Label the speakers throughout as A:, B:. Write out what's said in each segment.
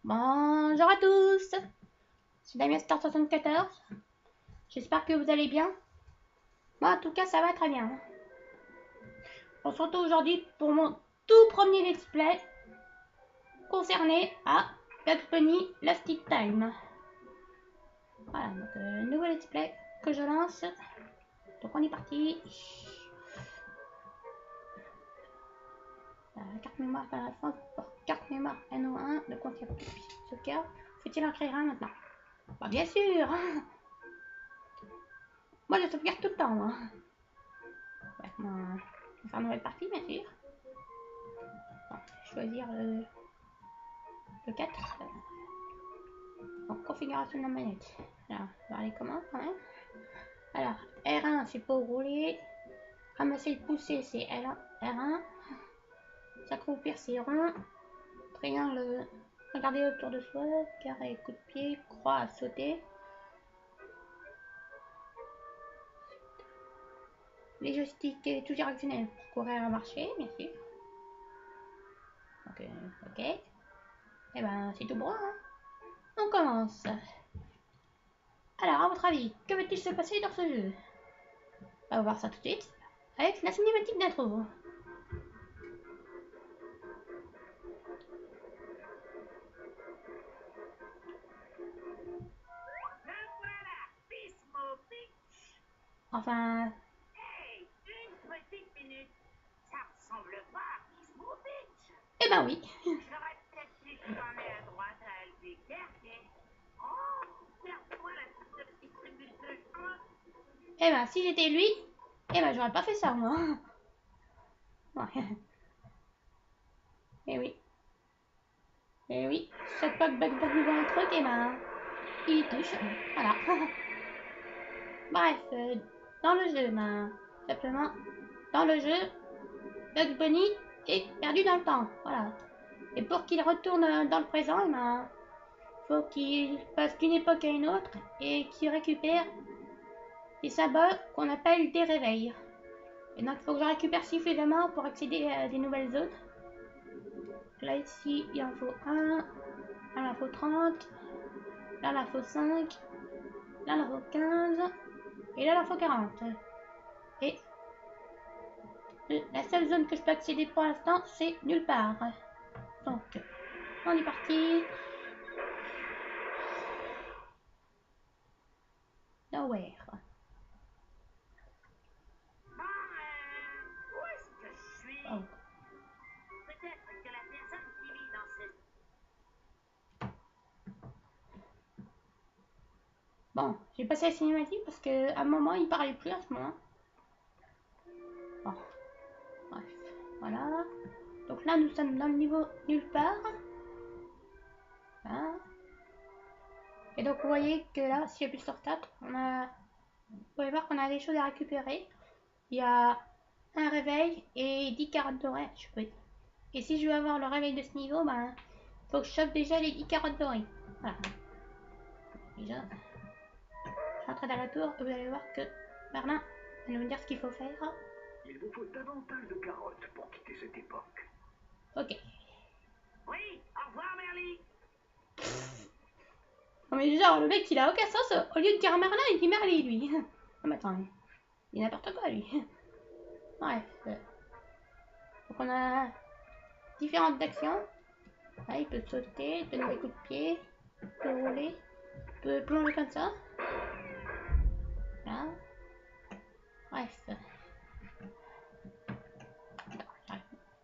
A: Bonjour à tous, c'est Damien Star 74. J'espère que vous allez bien. Moi, en tout cas, ça va très bien. On se retrouve aujourd'hui pour mon tout premier let's play concerné à Bugs Bunny Lastic Time. Voilà, donc nouveau let's play que je lance. Donc on est parti. La carte mémoire par la fin, carte mémoire NO1, le contient ce cas. Faut-il en créer un maintenant? Bah bien sûr. Moi je sauvegarde tout le temps moi. Ouais, on va faire une nouvelle partie bien sûr. Bon, choisir le 4. Donc configuration de la manette. Alors, on va voir les commandes quand même. Alors, R1 c'est pour rouler. Ramasser et pousser c'est R1. S'accroupir c'est rond. Triangle, regarder autour de soi. Carré, coup de pied. Croix, sauter. Les joysticks toujours actionnels pour courir à marcher, bien sûr. Donc, ok. Et ben, c'est tout bon, hein. On commence. Alors, à votre avis, que va-t-il se passer dans ce jeu? On va voir ça tout de suite avec la cinématique d'intro. Enfin...
B: Hey, une petite minute. Ça ressemble pas à Gizmo Beach.
A: Eh ben oui.
B: J'aurais peut-être dû tourner à droite à Albuquerque. Oh, regarde-moi la petite distribution.
A: Eh ben si j'étais lui, eh ben j'aurais pas fait ça moi. Ouais. Eh oui. Eh oui. Chaque fois que Bugs Bunny voit un truc, eh ben il touche. Voilà. Bref, dans le jeu, ben simplement dans le jeu, Bugs Bunny est perdu dans le temps. Voilà. Et pour qu'il retourne dans le présent, eh ben faut qu'il passe d'une époque à une autre et qu'il récupère des symboles qu'on appelle des réveils. Et donc il faut que je récupère suffisamment pour accéder à des nouvelles zones. Là ici il en faut un, là il en faut 30, là il en faut 5, là il en faut 15, et là il en faut 40. Et la seule zone que je peux accéder pour l'instant c'est nulle part. Donc on est parti. Nowhere.
B: Bon, où est-ce que je suis?
A: Oh.
B: Peut-être que la personne qui vit dans ce...
A: Bon, j'ai passé la cinématique parce qu'à un moment il parlait plus à ce moment. Bon, bref, voilà. Donc là nous sommes dans le niveau nulle part. Voilà. Et donc vous voyez que là, si j'appuie sur Tab, vous pouvez voir qu'on a des choses à récupérer. Il y a un réveil et 10 carottes dorées à choper. Et si je veux avoir le réveil de ce niveau, ben faut que je chope déjà les 10 carottes dorées. Voilà. Déjà, je rentre dans la tour et vous allez voir que Merlin va nous dire ce qu'il faut faire.
C: Il vous faut davantage de carottes pour quitter cette époque.
A: Ok.
B: Oui, au revoir, Merly.
A: Non mais genre le mec il a aucun sens, au lieu de dire Merlin il dit Merly lui. Non mais attends, il dit n'importe quoi lui. Bref. Donc on a différentes actions. Là, il peut sauter, donner des coups de pied, il peut rouler, il peut plonger comme ça. Là. Bref.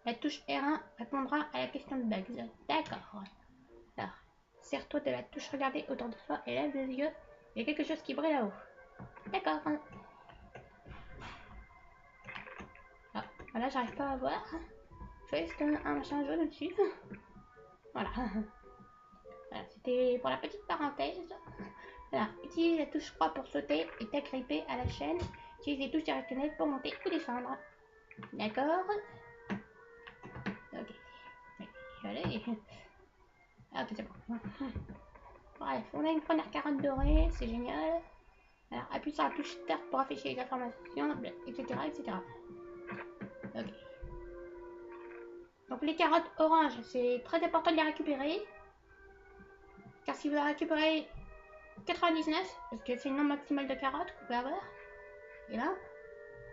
A: La touche R1 répondra à la question de Bugs. D'accord. Alors, serre-toi de la touche regarder autour de toi et lève les yeux. Il y a quelque chose qui brille là-haut. D'accord. Ah, voilà, j'arrive pas à voir. Juste un machin jaune dessus. Voilà. Voilà, c'était pour la petite parenthèse. Alors, utilise la touche croix pour sauter et t'agripper à la chaîne. Utilise les touches directionnelles pour monter ou descendre. D'accord. Ok. Allez. Ah, ok, c'est bon. Bref, on a une première carotte dorée, c'est génial. Alors, appuie sur la touche Start pour afficher les informations, etc., etc. Ok. Donc, les carottes oranges, c'est très important de les récupérer. Car si vous récupérez 99, parce que c'est le nombre maximal de carottes qu'on peut avoir, et là,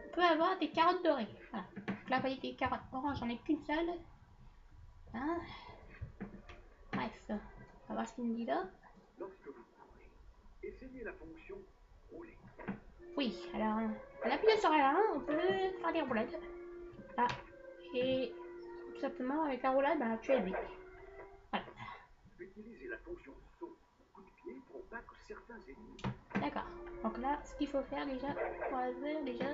A: on peut avoir des carottes dorées. Voilà. Donc là, vous voyez des carottes oranges, j'en ai qu'une seule. Hein. Bref, on va voir ce qu'il me dit là.
C: Lorsque vous courez, essayez la fonction rouler.
A: Oui, alors, en appuyant sur L1, on peut faire des roulades. Là, et tout simplement, avec la roulade, bah, tu es vite. Voilà.
C: Utilisez la fonction saut ou coup de pied pour battre certains ennemis.
A: D'accord. Donc là, ce qu'il faut faire déjà, pour avoir déjà,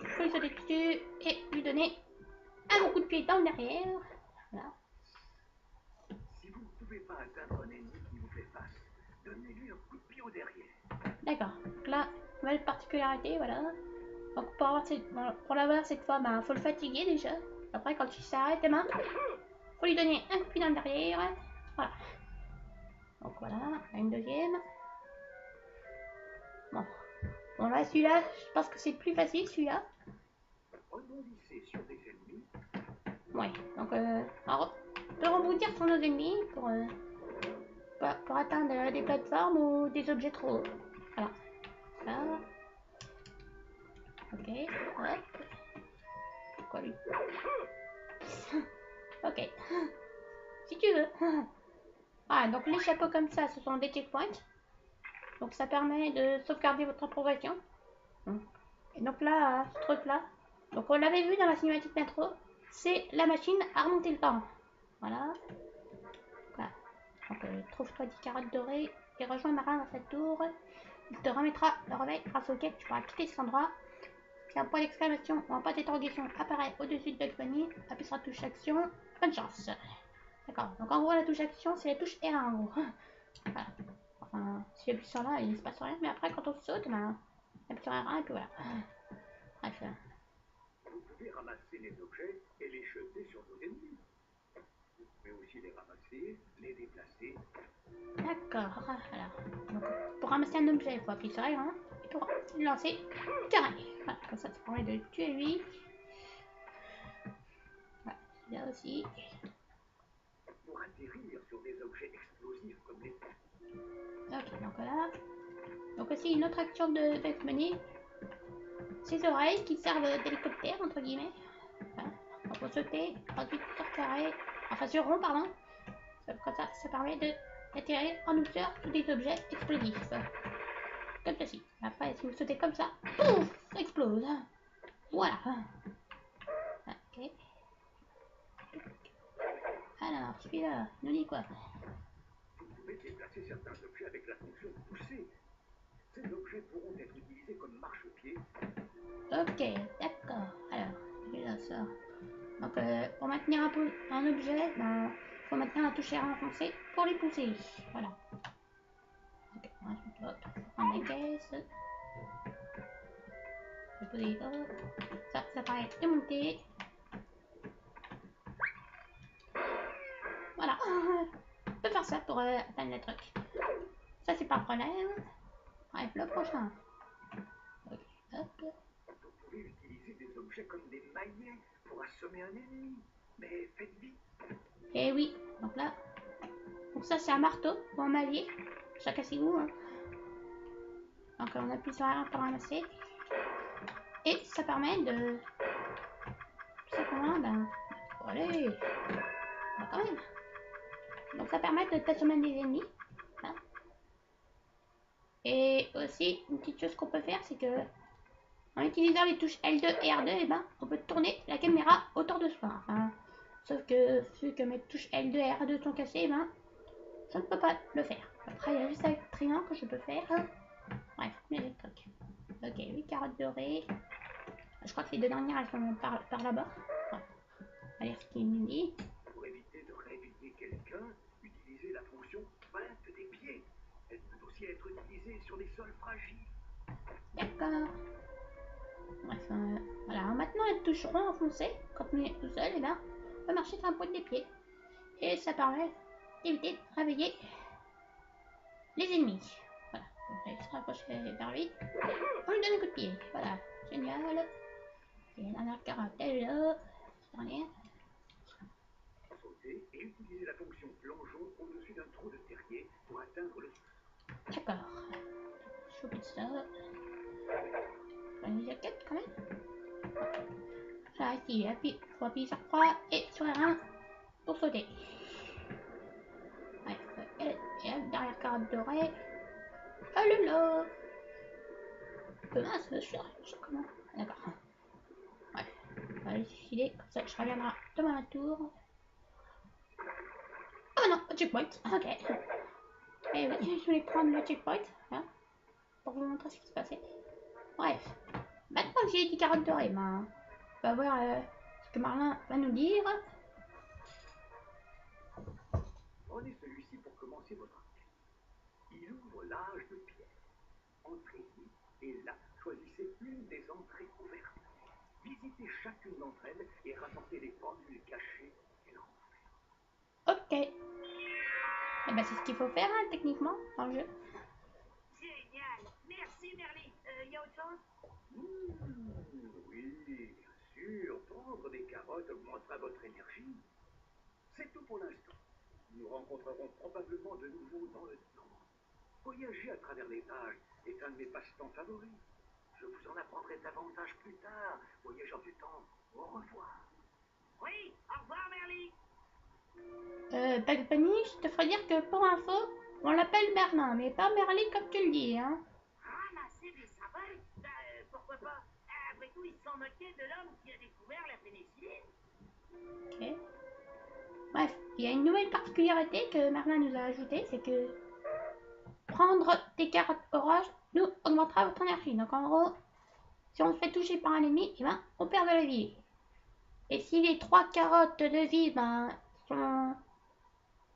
A: il faut lui sauter dessus et lui donner un coup de pied dans le derrière. Voilà.
C: Si vous ne pouvez pas atteindre un ennemi qui vous fait face, donnez-lui un coup de pied au derrière.
A: D'accord. Donc là, nouvelle particularité, voilà. Donc pour l'avoir cette fois, bah, faut le fatiguer déjà. Après, quand il s'arrête, eh ben, faut lui donner un coup de pied dans le derrière. Voilà. Donc voilà, une deuxième. Bon. Bon là, celui-là, je pense que c'est plus facile celui-là.
C: Rebondissez sur des ennemis.
A: Ouais. Donc alors, on peut rebondir sur nos ennemis pour atteindre des plateformes ou des objets trop hauts. Voilà. Là. Ok. Hop. Quoi lui? Ok. Si tu veux. Ah, donc les chapeaux comme ça, ce sont des checkpoints. Donc ça permet de sauvegarder votre progression. Et donc là, ce truc là, donc on l'avait vu dans la cinématique d'intro, c'est la machine à remonter le temps. Voilà. Voilà. Donc trouve-toi 10 carottes dorées et rejoins Marin dans cette tour. Il te remettra le réveil grâce auquel tu pourras quitter cet endroit. Si un point d'exclamation ou un point d'interrogation apparaît au-dessus de Bugs Bunny, appuie sur la touche action. Bonne chance. D'accord. Donc en gros la touche action c'est la touche R1 en gros. Voilà. Enfin, si j'appuie sur là, il ne se passe rien, mais après quand on saute, ben, on appuie sur R1 et puis voilà. Bref.
C: Vous pouvez ramasser les objets et les jeter sur vos ennemis. Vous pouvez aussi les ramasser, les déplacer.
A: D'accord. Alors, donc, pour ramasser un objet, il faut appuyer sur R1 et pour le lancer, carré. Voilà, comme ça permet de tuer lui. Voilà, là aussi.
C: Pour atterrir sur des objets explosifs comme les...
A: Ok, donc voilà. Donc aussi une autre action de Bugs Bunny. Ses oreilles qui servent d'hélicoptère entre guillemets. Voilà. Donc faut sauter, ensuite sur carré, enfin sur rond pardon. Comme ça permet d'atterrir en douceur sur des objets explosifs. Comme ceci. Après si vous sautez comme ça, pouf, ça explose. Voilà. Ok. Alors celui-là, nous dit quoi?
C: Vous pouvez déplacer certains objets avec la fonction pousser. Ces objets pourront être utilisés comme marchepied.
A: Ok, d'accord. Alors, celui-là ça. Donc pour maintenir un objet, ben, faut maintenir la touche R enfoncée pour les pousser. Voilà. Ok, ensuite hop, prendre la caisse. Je peux poser ça. Ça paraît de monter. Voilà. On peut faire ça pour atteindre le truc. Ça c'est pas un problème. Bref, le prochain. Ok, hop.
C: Vous pouvez utiliser des objets comme des maillets pour assommer un ennemi. Mais faites vite.
A: Et oui, donc là. Donc ça c'est un marteau ou un maillet. Chacun ses goûts. Hein. Donc on appuie sur R1 pour ramasser. Et ça permet de... Tout simplement, ben... Allez. Bah quand même. Donc ça permet de t'assommer des ennemis. Hein. Et aussi, une petite chose qu'on peut faire, c'est que en utilisant les touches L2 et R2, et ben, on peut tourner la caméra autour de soi. Enfin, sauf que vu que mes touches L2 et R2 sont cassées, et ben, je ne peux pas le faire. Après, il y a juste avec Triant que je peux faire. Bref, mais les trucs. Ok, 8 carottes dorées. Je crois que les deux dernières, elles sont par là-bas. Ouais. Allez, ce qu'il me dit.
C: Pour éviter de réveiller quelqu'un, utilisez la fonction pointe des pieds. Elle peut aussi être utilisée sur des sols fragiles.
A: D'accord. Bref, voilà. Maintenant, elles toucheront enfoncées. Quand on est tout seul, et ben, on peut marcher sur la pointe des pieds. Et ça permet d'éviter de réveiller les ennemis. Voilà. Donc, on va se rapprocher vers lui. On lui donne un coup de pied. Voilà. Génial. Et la dernière carotte, elle est là. Dernière.
C: Sautez et utilisez utilisez la fonction plongeon au-dessus d'un trou de terrier pour atteindre le...
A: D'accord. Choper ça. Une jaquette quand même. Ça ici, appuie. Faut appuyer sur 3 et sur R1 pour sauter. Ouais, et derrière carotte dorée. Oh là là. Mince, je sais comment. D'accord. Ouais. On va laisser filer, comme ça je reviendrai demain à tour. Oh non, checkpoint. Ok. Et oui, je voulais prendre le checkpoint. Hein, pour vous montrer ce qui se passait. Bref. Maintenant que j'ai dit carotte dorée, ben, on va voir ce que Marlin va nous dire.
C: Prenez celui-ci pour commencer votre enquête. Il ouvre l'âge de pierre. Entrez-y et là, choisissez une des entrées ouvertes. Visitez chacune d'entre elles et rapportez les pendules cachées qu'elle renferme.
A: Ok. Et ben c'est ce qu'il faut faire hein, techniquement dans le jeu.
B: Génial. Merci, Merlin. Y a autre chose?
C: Oui, bien sûr. Prendre des carottes augmentera votre énergie. C'est tout pour l'instant. Nous rencontrerons probablement de nouveau dans le temps. Voyager à travers les âges est un de mes passe-temps favoris. Je vous en apprendrai davantage plus tard, voyageurs du temps. Au revoir.
B: Oui, au revoir, Merlin.
A: Bugs Bunny, je te ferais dire que pour info, on l'appelle Merlin, mais pas Merlin comme tu le dis, hein.
B: Ramasser des savanes? Pourquoi pas? Après tout, ils s'en moquaient de l'homme qui a découvert la pénicilline.
A: Ok. Bref, il y a une nouvelle particularité que Merlin nous a ajoutée, c'est que prendre des carottes oranges nous augmentera votre énergie. Donc en gros, si on se fait toucher par un ennemi, eh ben, on perd de la vie. Et si les 3 carottes de vie ben, sont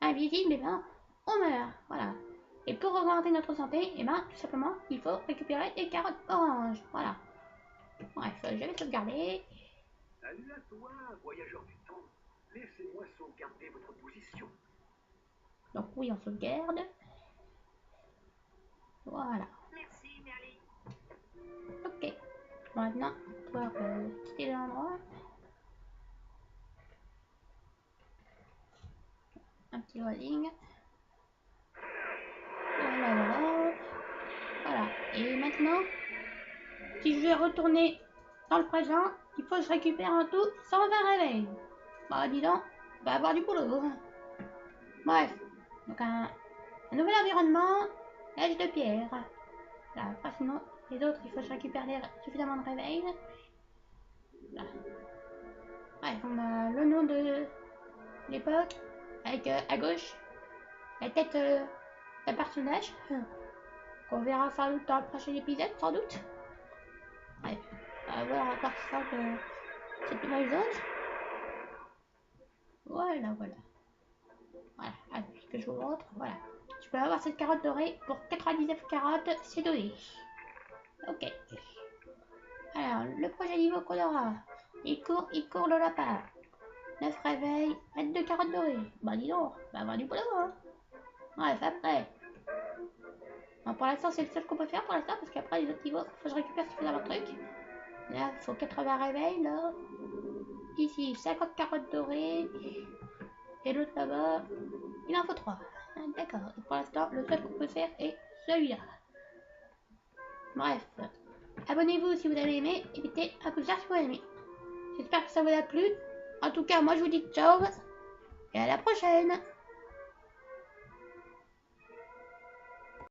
A: invisibles, eh ben, on meurt. Voilà. Et pour augmenter notre santé, eh ben, tout simplement, il faut récupérer des carottes oranges. Voilà. Bref, je vais sauvegarder.
C: Salut à toi, voyageur du temps. Laissez-moi sauvegarder votre position.
A: Donc oui, on sauvegarde. Voilà.
B: Merci, Merlin.
A: Ok. Maintenant, on va quitter l'endroit. Un petit loading. Voilà, voilà. Voilà. Et maintenant, si je vais retourner dans le présent, il faut que je récupère un tout sans un réveil. Bah, dis donc, on va avoir du boulot. Bref. Donc, un nouvel environnement, l'âge de pierre. Là, après, sinon, les autres, il faut que je récupère suffisamment de réveils. Là. Bref, on a le nom de l'époque, avec à gauche la tête d'un personnage. Qu'on verra sans doute dans le prochain épisode, sans doute. Bref, on va voir à quoi ressemble cette nouvelle zone. Voilà, voilà. Voilà, ce que je vous montre, voilà. Je peux avoir cette carotte dorée pour 99 carottes, c'est donné. Ok. Alors, le prochain niveau qu'on aura. Il court de la part. 9 réveils, 22 carottes dorées. Bah dis donc, on va avoir du boulot, hein. Bref, après. Bon, pour l'instant, c'est le seul qu'on peut faire pour l'instant, parce qu'après, les autres niveaux, faut que je récupère suffisamment de trucs. Là, il faut 80 réveils, là. Ici, 50 carottes dorées. Et l'autre là-bas, il en faut 3. D'accord. Et pour l'instant, le seul qu'on peut faire est celui-là. Bref. Abonnez-vous si vous avez aimé. Et mettez un pouce vert si vous avez aimé. J'espère que ça vous a plu. En tout cas, moi, je vous dis ciao. Et à la prochaine.